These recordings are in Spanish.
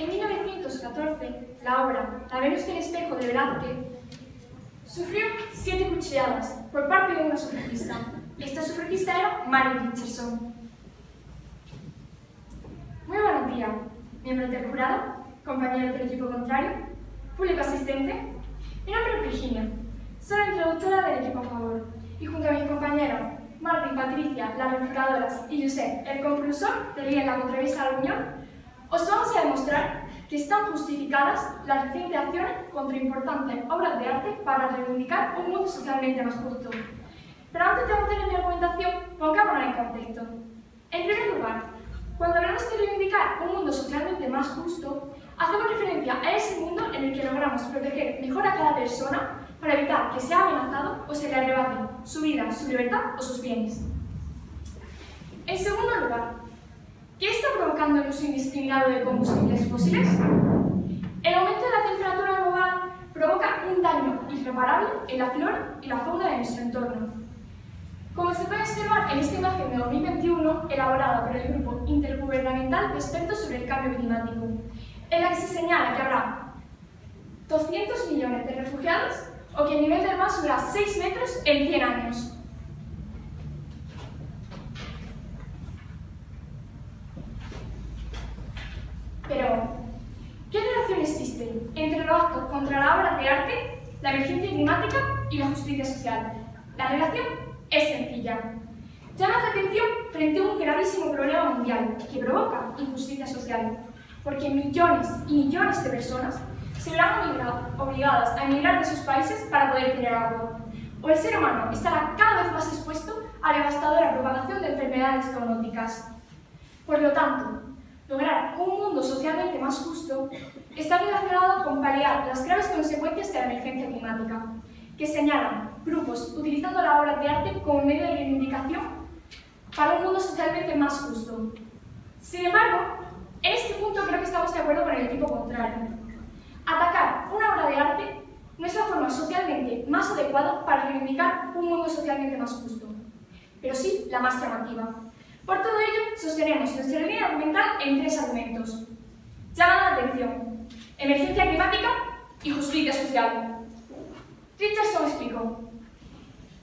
En 1914, la obra La Venus del espejo de Velázquez sufrió 7 cuchilladas por parte de una sufragista. Esta sufragista era Mary Richardson. Muy buenos días, miembros del jurado, compañeros del equipo contrario, público asistente. Mi nombre es Virginia, soy la introductora del equipo a favor y junto a mis compañeros Marta y Patricia, las refutadoras, y Josep, el conclusor de en la contravisa a la Unión, os vamos a demostrar que están justificadas las recientes acciones contra importantes obras de arte para reivindicar un mundo socialmente más justo. Pero antes de avanzar en mi argumentación, pongámonos en contexto. En primer lugar, cuando hablamos de reivindicar un mundo socialmente más justo, hacemos referencia a ese mundo en el que logramos proteger mejor a cada persona para evitar que sea amenazado o se le arrebate su vida, su libertad o sus bienes. En segundo lugar, ¿qué está provocando el uso indiscriminado de combustibles fósiles? El aumento de la temperatura global provoca un daño irreparable en la flora y la fauna de nuestro entorno. Como se puede observar en esta imagen de 2021, elaborada por el Grupo Intergubernamental de Expertos sobre el Cambio Climático, en la que se señala que habrá 200 millones de refugiados o que el nivel del mar subirá 6 metros en 100 años. Pero, ¿qué relación existe entre los actos contra las obras de arte, la emergencia climática y la justicia social? La relación es sencilla. Llama la atención frente a un gravísimo problema mundial que provoca injusticia social, porque millones y millones de personas se verán obligadas a emigrar de sus países para poder tener agua, o el ser humano estará cada vez más expuesto a la devastadora propagación de enfermedades zoonóticas. Por lo tanto, lograr un mundo socialmente más justo está relacionado con paliar las graves consecuencias de la emergencia climática, que señalan grupos utilizando las obras de arte como medio de reivindicación para un mundo socialmente más justo. Sin embargo, en este punto creo que estamos de acuerdo con el equipo contrario. Atacar una obra de arte no es la forma socialmente más adecuada para reivindicar un mundo socialmente más justo, pero sí la más llamativa. Por todo ello, sostenemos nuestra línea argumental en 3 argumentos. Llama la atención, emergencia climática y justicia social. Richardson explicó: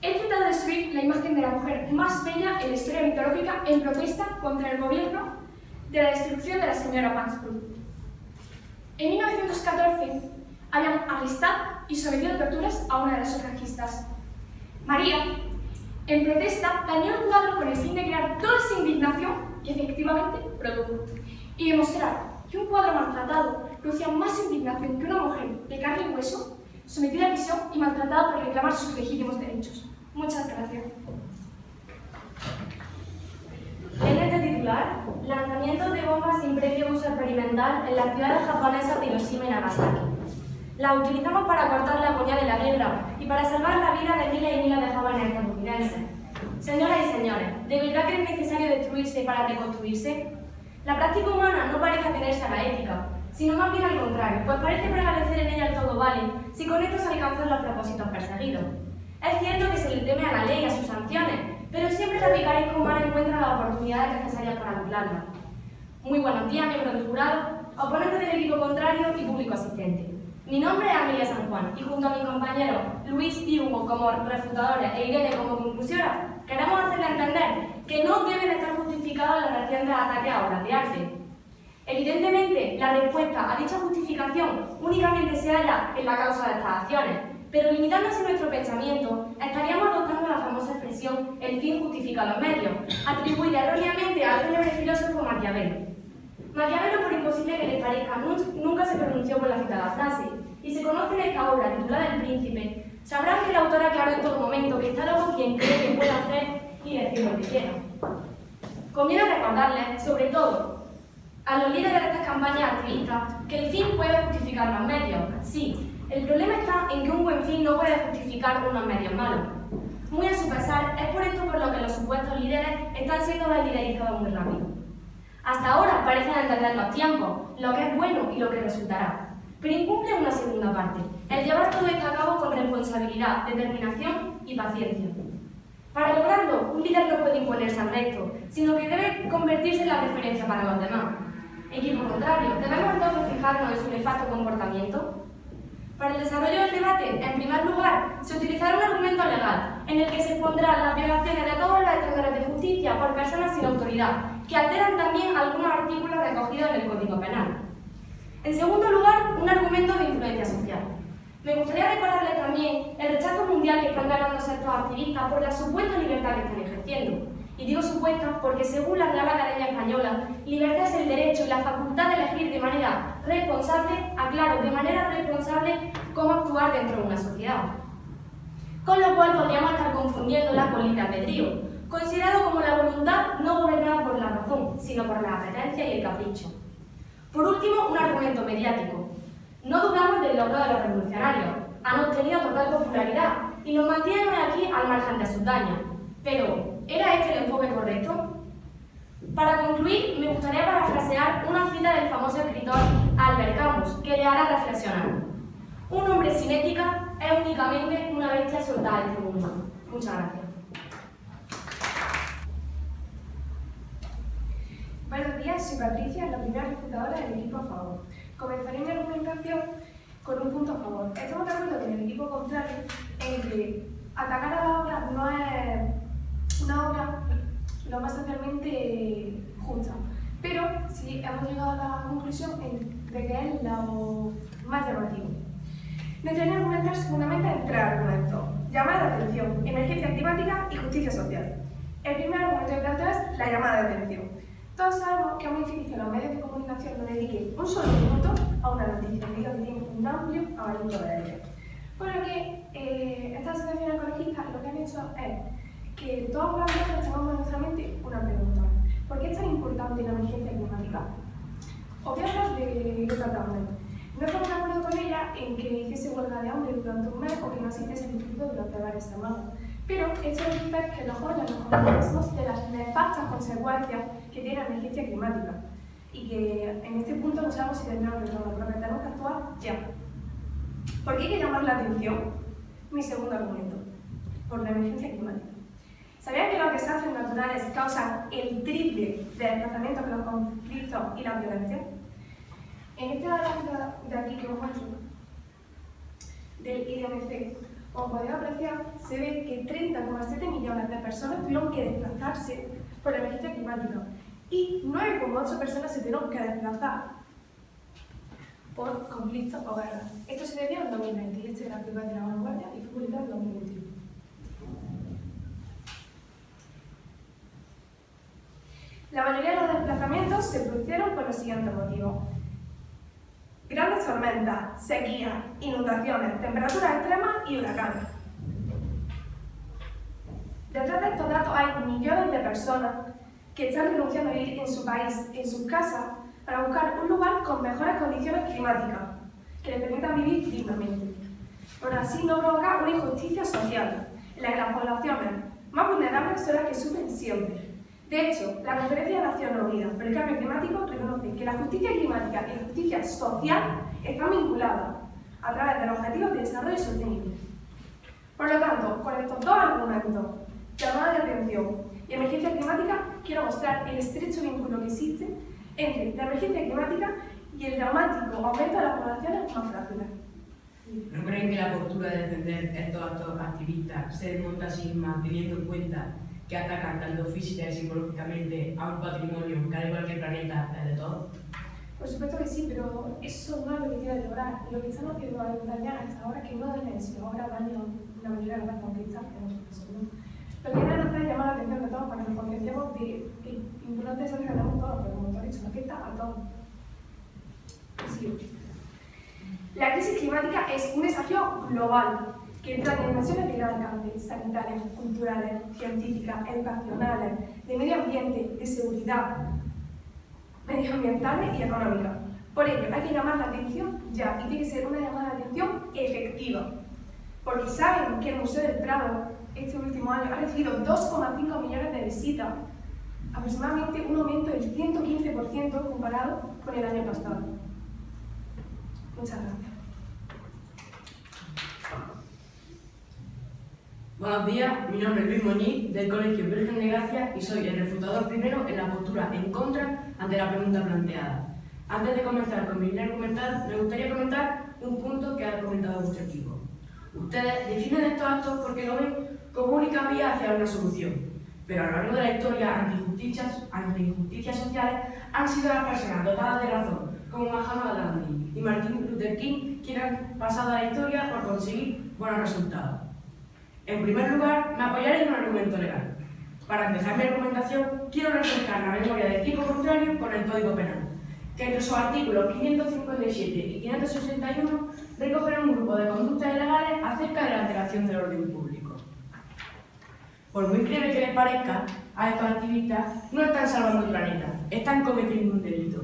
he tratado de destruir la imagen de la mujer más bella en la historia mitológica en protesta contra el gobierno de la destrucción de la señora Mansbrook. En 1914, habían arrestado y sometido a torturas a una de las sufragistas. María, en protesta, dañó el cuadro con el fin de crear toda esa indignación que efectivamente produjo y demostrar que un cuadro maltratado producía más indignación que una mujer de carne y hueso sometida a prisión y maltratada por reclamar sus legítimos derechos. Muchas gracias. En este titular, lanzamientos de bombas sin previo uso experimental en las ciudades japonesas de Hiroshima y Nagasaki. Las utilizamos para cortar la agonía de la guerra y para salvar la vida de miles y miles de jóvenes estadounidenses. Señoras y señores, ¿de verdad que es necesario destruirse para reconstruirse? La práctica humana no parece atenerse a la ética, sino más bien al contrario, pues parece prevalecer en ella el todo vale si con esto se alcanzan los propósitos perseguidos. Es cierto que se le teme a la ley y a sus sanciones, pero siempre la picaresca humana encuentra las oportunidades necesarias para anularla. Muy buenos días, miembros del jurado, oponentes del equipo contrario y público asistente. Mi nombre es Amelia San Juan y junto a mis compañeros Luis y Hugo como refutadores e Irene como conclusoras, queremos hacerle entender que no deben estar justificados los recientes ataques a obras de arte. Evidentemente, la respuesta a dicha justificación únicamente se halla en la causa de estas acciones, pero limitándose nuestro pensamiento, estaríamos adoptando la famosa expresión «el fin justifica los medios», atribuida erróneamente al célebre filósofo Maquiavelo. Maquiavelo, por imposible que les parezca, nunca se pronunció por la citada frase, y se conoce en esta obra titulada El Príncipe. Sabrán que el autor aclaró en todo momento que está loco quien cree que puede hacer y decir lo que quiera. Conviene recordarles, sobre todo, a los líderes de estas campañas activistas, que el fin puede justificar los medios. Sí, el problema está en que un buen fin no puede justificar unos medios malos. Muy a su pesar, es por esto por lo que los supuestos líderes están siendo desliderizados muy rápido. Hasta ahora parecen entender los tiempos, lo que es bueno y lo que resultará. Pero incumple una segunda parte, el llevar todo esto a cabo con responsabilidad, determinación y paciencia. Para lograrlo, un líder no puede imponerse al resto, sino que debe convertirse en la referencia para los demás. Equipo contrario, ¿debemos entonces fijarnos en su nefasto comportamiento? Para el desarrollo del debate, en primer lugar, se utilizará un argumento legal, en el que se expondrán las violaciones de todos los estándares de justicia por personas sin autoridad, que alteran también algunos artículos recogidos en el Código Penal. En segundo lugar, un argumento de influencia social. Me gustaría recordarles también el rechazo mundial que están ganándose estos activistas por la supuesta libertad que están ejerciendo. Y digo supuesta porque, según la Real Academia Española, libertad es el derecho y la facultad de elegir de manera responsable, aclaro, de manera responsable, cómo actuar dentro de una sociedad. Con lo cual podríamos estar confundiéndola con libre albedrío, considerado como la voluntad no gobernada por la razón, sino por la apetencia y el capricho. Por último, un argumento mediático. No dudamos del logro de los revolucionarios, han obtenido total popularidad y nos mantienen aquí al margen de sus daños. Pero, ¿era este el enfoque correcto? Para concluir, me gustaría parafrasear una cita del famoso escritor Albert Camus, que le hará reflexionar. Un hombre sin ética es únicamente una bestia soltada en este mundo. Muchas gracias. Buenos días, soy Patricia, la primera refutadora del equipo a favor. Comenzaré mi argumentación con un punto a favor. Estamos de acuerdo con el equipo contrario en que atacar a la obra no es una obra lo más socialmente justa, pero sí hemos llegado a la conclusión de que es lo más llamativo. Me gustaría argumentar segundamente en tres argumentos: llamada de atención, emergencia climática y justicia social. El primer argumento que planteo es la llamada de atención. Todos sabemos que es muy difícil a los medios de comunicación no dediquen un solo minuto a una noticia, debido a que tienen un amplio abanico de ellas. Por lo que estas asociaciones ecologistas lo que han hecho es que todos los días tengamos en nuestra mente una pregunta: ¿por qué es tan importante la emergencia climática? Obviamos de otro argumento. No estamos de acuerdo con ella en que hiciese huelga de hambre durante un mes o que no asistiese al instituto durante varias semanas. Pero esto nos dice que los jóvenes nos conocemos de las nefastas consecuencias que tiene la emergencia climática y que en este punto no sabemos si tendremos retorno, pero que tenemos que actuar ya. ¿Por qué hay que llamar la atención? Mi segundo argumento: por la emergencia climática. ¿Sabían que los desastres naturales causan el triple de desplazamientos que los conflictos y la violencia? En esta gráfica de aquí que os muestro, del IDMC, como podéis apreciar, se ve que 30,7 millones de personas tuvieron que desplazarse por la emergencia climática y 9,8 personas se tuvieron que desplazar por conflictos o guerras. Esto se debió en 2020 y este gráfico es de La Vanguardia y fue publicado en 2021. La mayoría de los desplazamientos se produjeron por los siguientes motivos: grandes tormentas, sequías, inundaciones, temperaturas extremas y huracanes. Detrás de estos datos hay millones de personas que están renunciando a vivir en su país, en sus casas, para buscar un lugar con mejores condiciones climáticas, que les permitan vivir dignamente. Por así no provocar una injusticia social, en la que las poblaciones más vulnerables son las que sufren siempre. De hecho, la Conferencia de Naciones Unidas por el Cambio Climático reconoce que la justicia climática y la justicia social están vinculadas a través de los Objetivos de Desarrollo Sostenible. Por lo tanto, con estos dos argumentos, llamada de atención y emergencia climática, quiero mostrar el estrecho vínculo que existe entre la emergencia climática y el dramático aumento de las poblaciones más frágiles. ¿No creen que la postura de defender estos actos activistas se desmonta a sí misma, teniendo en cuenta que atacan tanto física y psicológicamente a un patrimonio que, al igual que el planeta, es de todos? Por supuesto que sí, pero eso no es lo que quieren lograr. Lo que están haciendo a dañar hasta ahora, que no dañan, sino ahora dañan la mayoría de las conquistas, que no. Lo que quieren hacer es llamar la atención de todos para que nos concienciemos de que el importante es que tenemos todos, pero como tú has dicho, nos afecta a todos. Sí. La crisis climática es un desafío global que entra en dimensiones de gran alcance: sanitarias, culturales, científicas, educacionales, de medio ambiente, de seguridad, medioambientales y económicas. Por ello, hay que llamar la atención ya, y tiene que ser una llamada de atención efectiva. Porque saben que el Museo del Prado este último año ha recibido 2,5 millones de visitas, aproximadamente un aumento del 115% comparado con el año pasado. Muchas gracias. Buenos días, mi nombre es Luis Moñiz, del Colegio Virgen de Gracia, y soy el refutador primero en la postura en contra ante la pregunta planteada. Antes de comenzar con mi línea argumental, me gustaría comentar un punto que ha comentado vuestro equipo. Ustedes definen estos actos porque lo ven como única vía hacia una solución, pero a lo largo de la historia, anti-injusticias sociales han sido las personas dotadas de razón, como Mahatma Gandhi y Martin Luther King, quienes han pasado a la historia por conseguir buenos resultados. En primer lugar, me apoyaré en un argumento legal. Para empezar mi argumentación, quiero refrescar la memoria del equipo contrario con el Código Penal, que entre sus artículos 557 y 561 recogen un grupo de conductas ilegales acerca de la alteración del orden público. Por muy grave que les parezca, a estos activistas no están salvando el planeta, están cometiendo un delito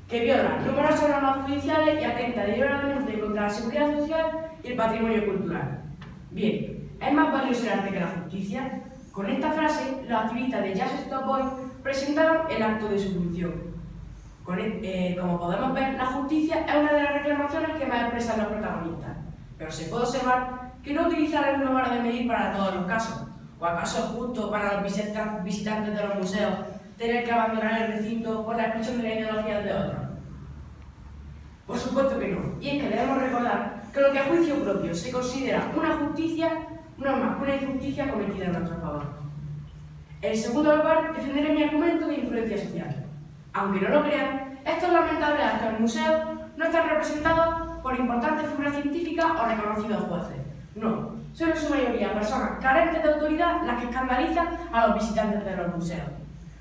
que viola numerosas normas judiciales y atenta deliberadamente contra la seguridad social y el patrimonio cultural. Bien, ¿es más valioso el arte que la justicia? Con esta frase, los activistas de Just Stop Boys presentaron el acto de su función. Como podemos ver, la justicia es una de las reclamaciones que más expresan los protagonistas, pero se puede observar que no utilizarán una vara de medir para todos los casos. ¿O acaso es justo para los visitantes de los museos tener que abandonar el recinto por la expresión de la ideología de otros? Por supuesto que no, y es que debemos recordar que lo que a juicio propio se considera una justicia no es más que una injusticia cometida en nuestro favor. En segundo lugar, defenderé mi argumento de influencia social. Aunque no lo crean, estos lamentables actos en museos no están representados por importantes figuras científicas o reconocidos jueces. No, son en su mayoría personas carentes de autoridad las que escandalizan a los visitantes de los museos.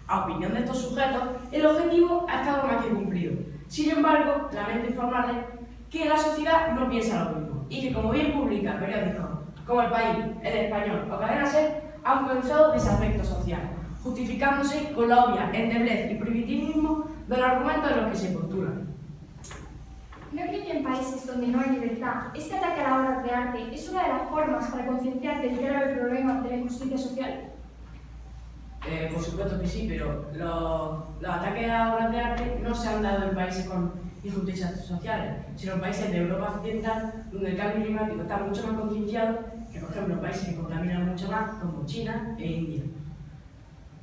A opinión de estos sujetos, el objetivo ha estado más que cumplido. Sin embargo, lamento informarles que la sociedad no piensa lo mismo y que, como bien publican periódicos como El País, El Español o Cadena SER, han causado desafecto social, justificándose con la obvia endeblez y primitivismo de los argumentos de los que se postulan. ¿No creo que en países donde no hay libertad, este ataque a las obras de arte es una de las formas para concienciar del grave problema de la injusticia social? Por supuesto que sí, pero los ataques a obras de arte no se han dado en países con injusticias sociales, sino en países de Europa Occidental, donde el cambio climático está mucho más concienciado que, por ejemplo, países que contaminan mucho más, como China e India.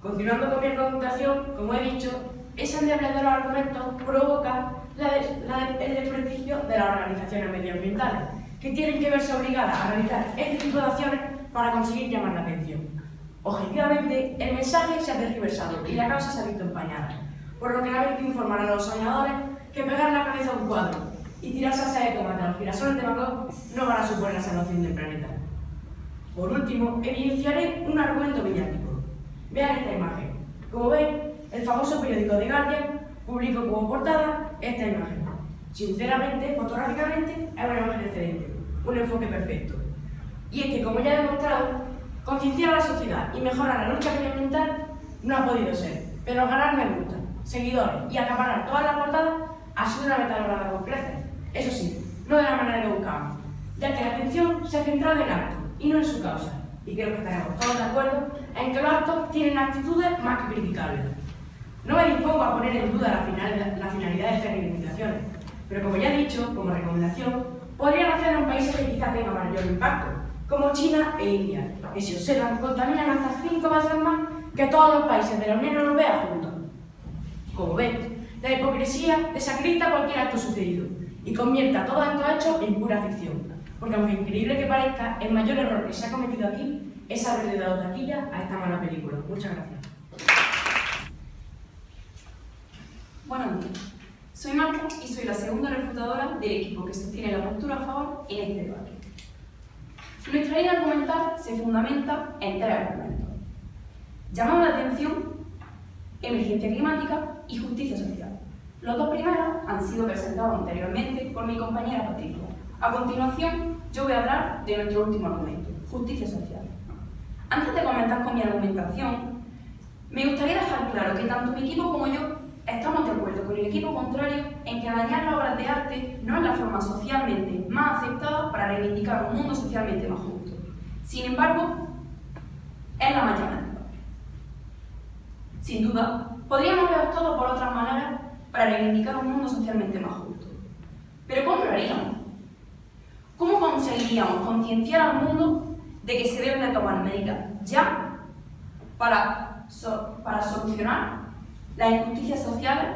Continuando con mi argumentación, como he dicho, ese endeblez de los argumentos provoca el desprestigio de las organizaciones medioambientales, que tienen que verse obligadas a realizar este tipo de acciones para conseguir llamar la atención. Objetivamente, el mensaje se ha tergiversado y la causa se ha visto empañada, por lo que lamento informar a los soñadores que pegar la cabeza a un cuadro y tirar salsa de tomate a los girasoles de Van Gogh no van a suponer la salvación del planeta. Por último, evidenciaré un argumento mediático. Vean esta imagen. Como ven, el famoso periódico The Guardian publicó como portada esta imagen. Sinceramente, fotográficamente, es una imagen excelente, un enfoque perfecto. Y es que, como ya he demostrado, concienciar a la sociedad y mejorar la lucha medioambiental no ha podido ser, pero ganar me gusta, seguidores y acaparar todas las portadas ha sido una meta lograda con creces. Eso sí, no de la manera que buscábamos, ya que la atención se ha centrado en el acto y no en su causa. Y creo que estaremos todos de acuerdo en que los actos tienen actitudes más que criticables. No me dispongo a poner en duda la finalidad de estas reivindicaciones, pero como ya he dicho, como recomendación, podrían hacerlo en países que quizá tengan mayor impacto, como China e India, que si observan contaminan hasta 5 veces más que todos los países de la Unión Europea juntos. Como ven, la hipocresía desacredita cualquier acto sucedido y convierte a todos estos hechos en pura ficción, porque aunque increíble que parezca, el mayor error que se ha cometido aquí es haberle dado taquilla a esta mala película. Muchas gracias. Buenos días, soy Marta y soy la segunda refutadora del equipo que sostiene la postura a favor en este debate. Nuestra línea argumental se fundamenta en 3 argumentos. Llamamos la atención, emergencia climática y justicia social. Los 2 primeros han sido presentados anteriormente por mi compañera Patricia. A continuación, yo voy a hablar de nuestro último argumento, justicia social. Antes de comenzar con mi argumentación, me gustaría dejar claro que tanto mi equipo como yo estamos de acuerdo con el equipo contrario en que dañar las obras de arte no es la forma socialmente más aceptada para reivindicar un mundo socialmente más justo. Sin embargo, es la más llamativa. Sin duda, podríamos ver todo por otras maneras para reivindicar un mundo socialmente más justo. Pero ¿cómo lo haríamos? ¿Cómo conseguiríamos concienciar al mundo de que se deben de tomar medidas ya para solucionar las injusticias sociales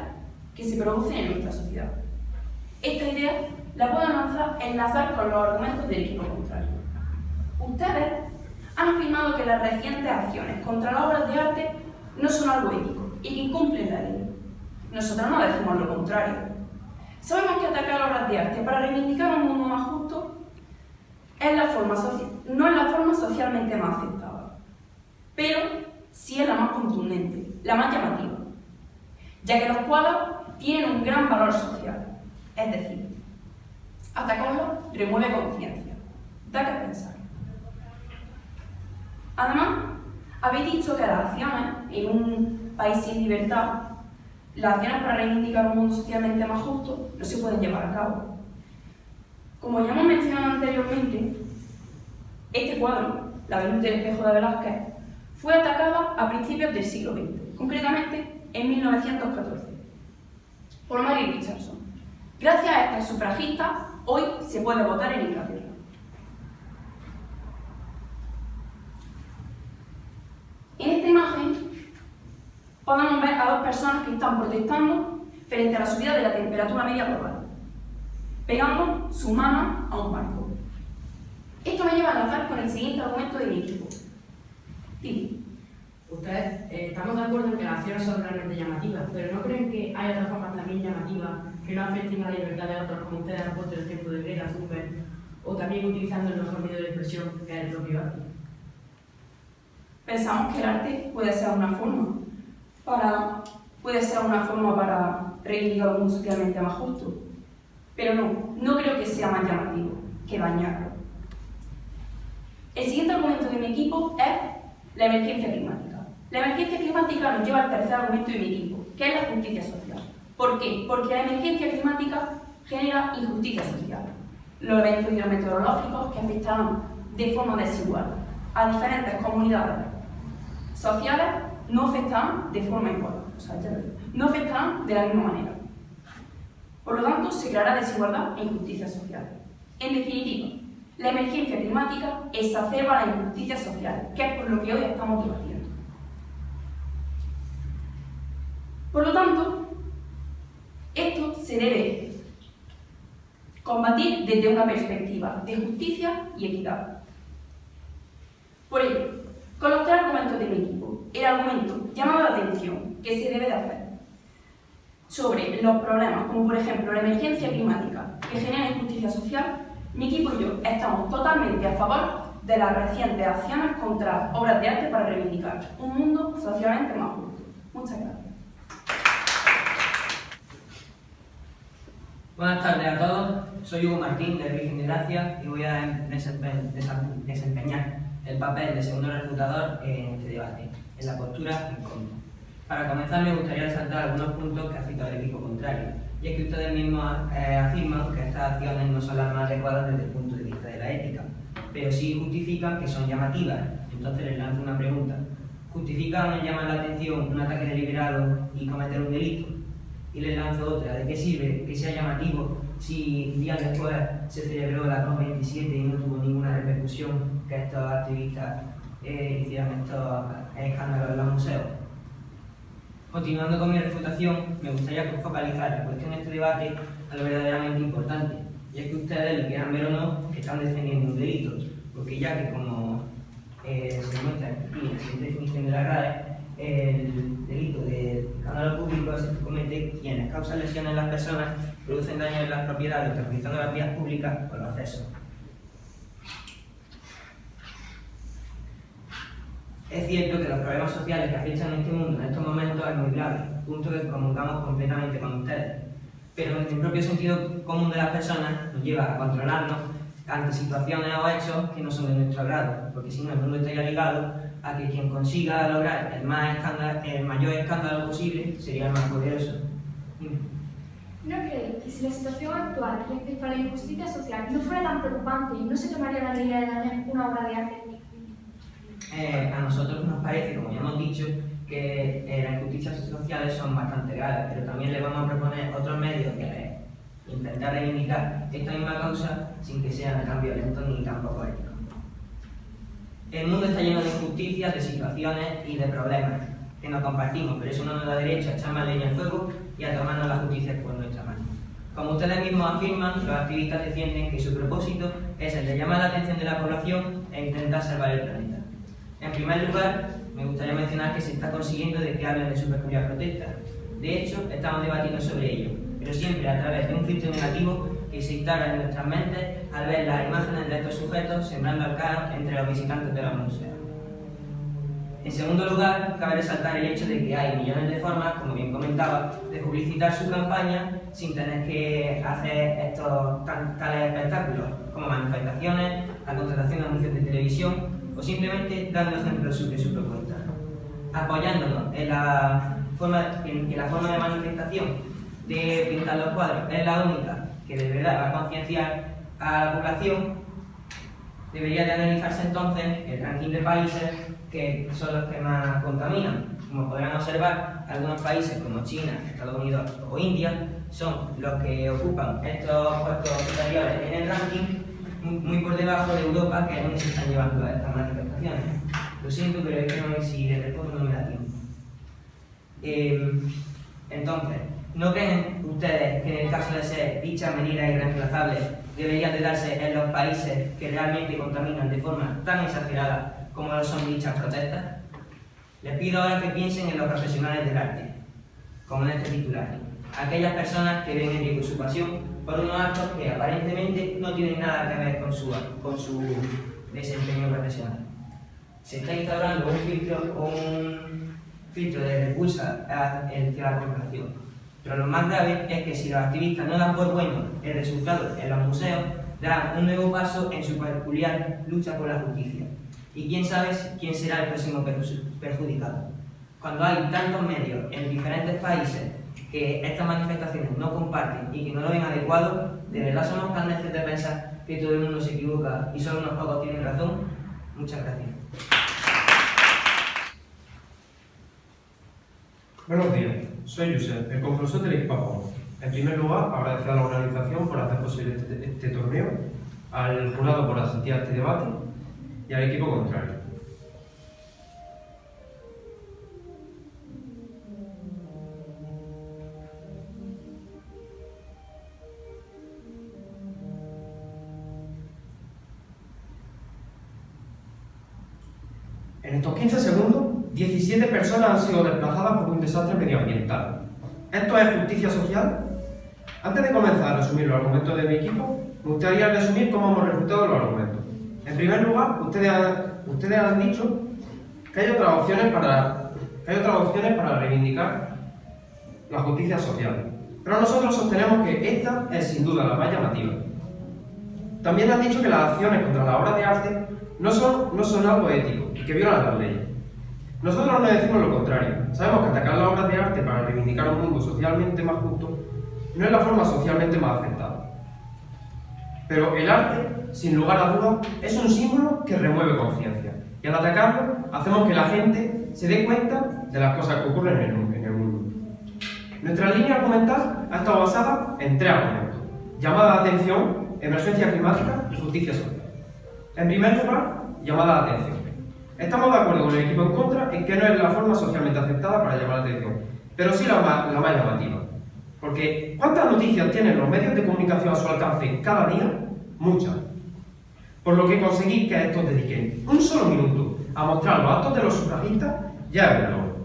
que se producen en nuestra sociedad. Esta idea la puedo enlazar con los argumentos del equipo contrario. Ustedes han afirmado que las recientes acciones contra las obras de arte no son algo ético y que incumplen la ley. Nosotros no decimos lo contrario. Sabemos que atacar obras de arte para reivindicar un mundo más justo no es la forma socialmente más aceptada, pero sí es la más contundente, la más llamativa, ya que los cuadros tienen un gran valor social, es decir, atacarlos remueve conciencia, da que pensar. Además, habéis dicho que las acciones en un país sin libertad, las acciones para reivindicar un mundo socialmente más justo, no se pueden llevar a cabo. Como ya hemos mencionado anteriormente, este cuadro, La Venus del Espejo de Velázquez, fue atacada a principios del siglo XX, concretamente en 1914, por Mary Richardson. Gracias a estas sufragistas, hoy se puede votar en Inglaterra. En esta imagen podemos ver a dos personas que están protestando frente a la subida de la temperatura media global, pegando su mano a un barco. Esto me lleva a lanzar con el siguiente argumento de mi equipo. Titi. Ustedes estamos de acuerdo en que las acciones son realmente llamativas, pero ¿no creen que hay otras formas también llamativas que no afecten a la libertad de otros, como ustedes han puesto el ejemplo de Greta Thunberg, o también utilizando el mejor medio de expresión que es el propio arte? Pensamos que el arte puede ser una forma para reivindicar un mundo socialmente más justo, pero no creo que sea más llamativo que dañarlo. El siguiente argumento de mi equipo es la emergencia climática. La emergencia climática nos lleva al tercer argumento de mi equipo, que es la justicia social. ¿Por qué? Porque la emergencia climática genera injusticia social. Los eventos hidrometeorológicos que afectarán de forma desigual a diferentes comunidades sociales no afectarán de forma igual, no afectarán de la misma manera. Por lo tanto, se creará desigualdad e injusticia social. En definitiva, la emergencia climática exacerba la injusticia social, que es por lo que hoy estamos debatiendo. Por lo tanto, esto se debe combatir desde una perspectiva de justicia y equidad. Por ello, con los tres argumentos de mi equipo, el argumento llamado la atención que se debe de hacer sobre los problemas, como por ejemplo la emergencia climática que genera injusticia social, mi equipo y yo estamos totalmente a favor de las recientes acciones contra obras de arte para reivindicar un mundo socialmente más justo. Muchas gracias. Buenas tardes a todos, soy Hugo Martín de Virgen de Gracia y voy a desempeñar el papel de segundo refutador en este debate, en la postura en contra. Para comenzar me gustaría resaltar algunos puntos que ha citado el equipo contrario, y es que ustedes mismos afirman que estas acciones no son las más adecuadas desde el punto de vista de la ética, pero sí justifican que son llamativas. Entonces les lanzo una pregunta: ¿justifica o no llama la atención un ataque deliberado y cometer un delito? Y les lanzo otra: ¿de qué sirve que sea llamativo si días después se celebró la COP27 y no tuvo ninguna repercusión que estos activistas hicieran estos escándalos en los museos? Continuando con mi refutación, me gustaría focalizar la cuestión de este debate a lo verdaderamente importante, y es que ustedes, lo quieran ver o no, están defendiendo un delito, porque ya que como se muestra aquí en la siguiente definición de la RAE, el delito de escándalo público se comete quienes causan lesiones en las personas, producen daños en las propiedades, utilizando las vías públicas o los accesos. Es cierto que los problemas sociales que afectan a este mundo en estos momentos es muy grave, punto que comulgamos completamente con ustedes. Pero en el propio sentido común de las personas nos lleva a controlarnos ante situaciones o hechos que no son de nuestro agrado, porque si no el mundo estaría ligado a que quien consiga lograr el mayor escándalo posible sería el más poderoso. ¿No creéis que si la situación actual respecto a la injusticia social no fuera tan preocupante y no se tomaría la medida de dañar una obra de arte? A nosotros nos parece, como ya hemos dicho, que las injusticias sociales son bastante graves, pero también le vamos a proponer otros medios que intentar reivindicar esta misma causa sin que sean tan violentos ni tampoco éticos. El mundo está lleno de injusticias, de situaciones y de problemas que no compartimos, pero eso no nos da derecho a echar más leña al fuego y a tomarnos la justicia por nuestra mano. Como ustedes mismos afirman, los activistas defienden que su propósito es el de llamar la atención de la población e intentar salvar el planeta. En primer lugar, me gustaría mencionar que se está consiguiendo de que hablen de su peculiar protesta. De hecho, estamos debatiendo sobre ello, pero siempre a través de un filtro negativo que se instala en nuestras mentes al ver las imágenes de estos sujetos sembrando el caos entre los visitantes de los museos. En segundo lugar, cabe resaltar el hecho de que hay millones de formas, como bien comentaba, de publicitar su campaña sin tener que hacer estos tales espectáculos, como manifestaciones, la contratación de anuncios de televisión o simplemente dando ejemplos de su propuesta. Apoyándonos en la forma de manifestación de pintar los cuadros es la única que de verdad va a concienciar a la población, debería de analizarse entonces el ranking de países que son los que más contaminan. Como podrán observar, algunos países como China, Estados Unidos o India son los que ocupan estos puestos superiores en el ranking, muy por debajo de Europa, que es donde se están llevando estas manifestaciones. Lo siento, pero es que no, si le respondo no me da tiempo. Entonces, ¿no creen ustedes que en el caso de ser dichas medidas irreemplazables deberían de darse en los países que realmente contaminan de forma tan exagerada como lo son dichas protestas? Les pido ahora que piensen en los profesionales del arte, como en este titular, aquellas personas que ven en riesgo su pasión por unos actos que aparentemente no tienen nada que ver con su desempeño profesional. Se está instaurando un filtro de repulsa hacia la corporación, pero lo más grave es que si los activistas no dan por bueno el resultado en los museos, darán un nuevo paso en su peculiar lucha por la justicia. Y quién sabe quién será el próximo perjudicado. Cuando hay tantos medios en diferentes países que estas manifestaciones no comparten y que no lo ven adecuado, ¿de verdad somos tan necios de pensar que todo el mundo se equivoca y solo unos pocos tienen razón? Muchas gracias. Buenos días, soy Josep, el profesor del equipo Apolo. En primer lugar, agradecer a la organización por hacer posible este torneo, al jurado por asistir a este debate y al equipo contrario. En estos 15 segundos, 17 personas han sido desplazadas por un desastre medioambiental. ¿Esto es justicia social? Antes de comenzar a resumir los argumentos de mi equipo, me gustaría resumir cómo hemos refutado los argumentos. En primer lugar, ustedes han dicho que hay otras opciones para reivindicar la justicia social, pero nosotros sostenemos que esta es sin duda la más llamativa. También han dicho que las acciones contra las obras de arte no son algo ético y que violan las leyes. Nosotros no decimos lo contrario. Sabemos que atacar las obras de arte para reivindicar un mundo socialmente más justo no es la forma socialmente más aceptada. Pero el arte, sin lugar a dudas, es un símbolo que remueve conciencia. Y al atacarlo, hacemos que la gente se dé cuenta de las cosas que ocurren en el mundo. Nuestra línea argumental ha estado basada en 3 argumentos: llamada de atención, emergencia climática y justicia social. En primer lugar, llamada de atención. Estamos de acuerdo con el equipo en contra en que no es la forma socialmente aceptada para llamar la atención, pero sí la más llamativa. Porque, ¿cuántas noticias tienen los medios de comunicación a su alcance cada día? Muchas. Por lo que conseguir que estos dediquen un solo minuto a mostrar los actos de los sufragistas ya es un logro.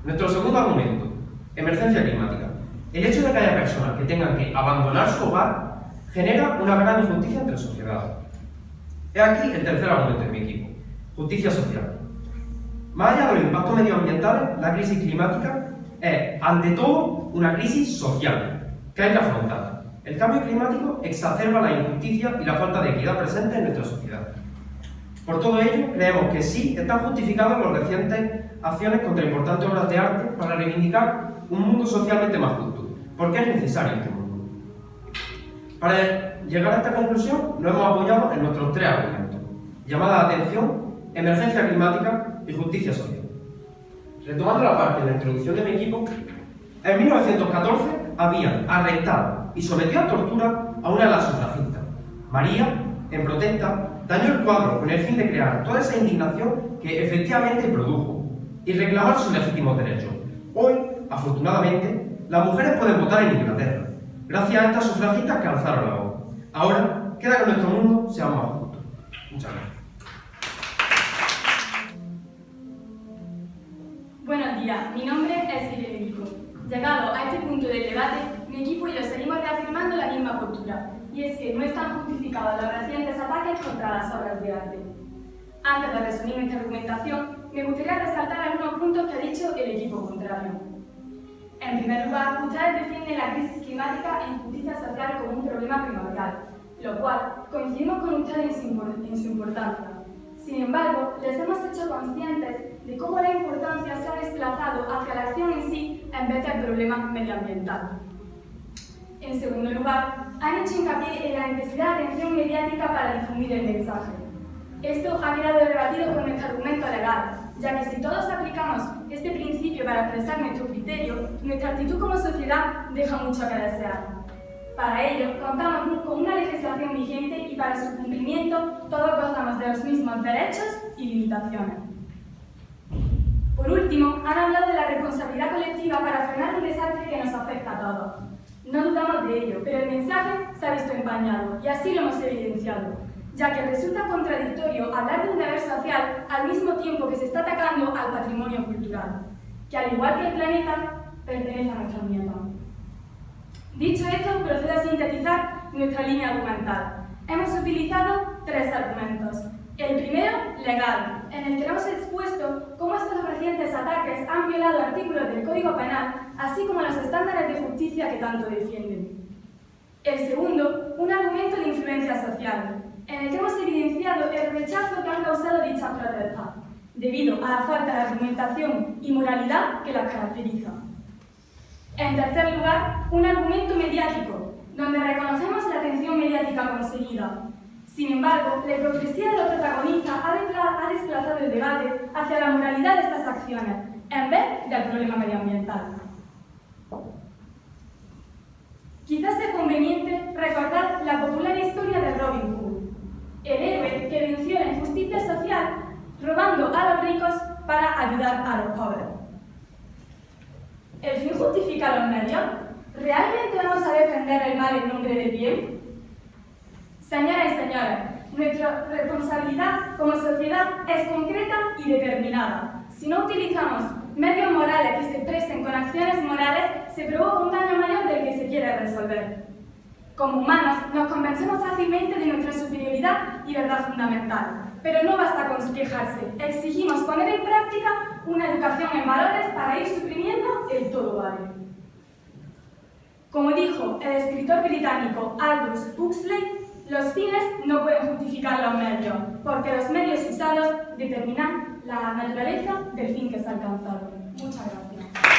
Nuestro segundo argumento: emergencia climática. El hecho de que haya personas que tengan que abandonar su hogar genera una gran injusticia entre sociedades. He aquí el tercer argumento de mi equipo: justicia social. Más allá de los impactos medioambientales, la crisis climática es, ante todo, una crisis social que hay que afrontar. El cambio climático exacerba la injusticia y la falta de equidad presente en nuestra sociedad. Por todo ello, creemos que sí están justificadas las recientes acciones contra importantes obras de arte para reivindicar un mundo socialmente más justo, porque es necesario este mundo. Para llegar a esta conclusión, nos hemos apoyado en nuestros 3 argumentos: llamada de atención, emergencia climática y justicia social. Retomando la parte de la introducción de mi equipo, en 1914 habían arrestado y sometido a tortura a una de las sufragistas. María, en protesta, dañó el cuadro con el fin de crear toda esa indignación que efectivamente produjo y reclamar sus legítimos derechos. Hoy, afortunadamente, las mujeres pueden votar en Inglaterra, gracias a estas sufragistas que alzaron la voz. Ahora, queda que nuestro mundo sea más justo. Muchas gracias. Buenos días, mi nombre es Irene Vico. Llegado a este punto del debate, mi equipo y yo seguimos reafirmando la misma postura, y es que no están justificados los recientes ataques contra las obras de arte. Antes de resumir nuestra argumentación, me gustaría resaltar algunos puntos que ha dicho el equipo contrario. En primer lugar, ustedes defienden la crisis climática e injusticia social como un problema primordial, lo cual coincidimos con ustedes en su importancia. Sin embargo, les hemos hecho conscientes de cómo la importancia se ha desplazado hacia la acción en sí en vez del problema medioambiental. En segundo lugar, han hecho hincapié en la necesidad de atención mediática para difundir el mensaje. Esto ha quedado debatido con nuestro argumento legal, ya que si todos aplicamos este principio para expresar nuestro criterio, nuestra actitud como sociedad deja mucho que desear. Para ello, contamos con una legislación vigente y para su cumplimiento todos gozamos de los mismos derechos y limitaciones. Por último, han hablado de la responsabilidad colectiva para frenar un desastre que nos afecta a todos. No dudamos de ello, pero el mensaje se ha visto empañado y así lo hemos evidenciado, ya que resulta contradictorio hablar de un deber social al mismo tiempo que se está atacando al patrimonio cultural, que al igual que el planeta, pertenece a nuestros nietos. Dicho esto, procedo a sintetizar nuestra línea argumental. Hemos utilizado tres argumentos. El primero, legal, en el que hemos expuesto cómo estos recientes ataques han violado artículos del Código Penal, así como los estándares de justicia que tanto defienden. El segundo, un argumento de influencia social, en el que hemos evidenciado el rechazo que han causado dichas protestas, debido a la falta de argumentación y moralidad que las caracteriza. En tercer lugar, un argumento mediático, donde reconocemos la atención mediática conseguida. Sin embargo, la hipocresía de los protagonistas ha desplazado el debate hacia la moralidad de estas acciones, en vez del problema medioambiental. Quizás sea conveniente recordar la popular historia de Robin Hood, el héroe que venció la injusticia social robando a los ricos para ayudar a los pobres. ¿El fin justifica los medios? ¿Realmente vamos a defender el mal en nombre del bien? Señoras y señores, nuestra responsabilidad como sociedad es concreta y determinada. Si no utilizamos medios morales que se expresen con acciones morales, se provoca un daño mayor del que se quiere resolver. Como humanos, nos convencemos fácilmente de nuestra superioridad y verdad fundamental. Pero no basta con quejarse, exigimos poner en práctica una educación en valores para ir suprimiendo el todo vale. Como dijo el escritor británico Aldous Huxley, los fines no pueden justificar los medios, porque los medios usados determinan la naturaleza del fin que se ha alcanzado. Muchas gracias.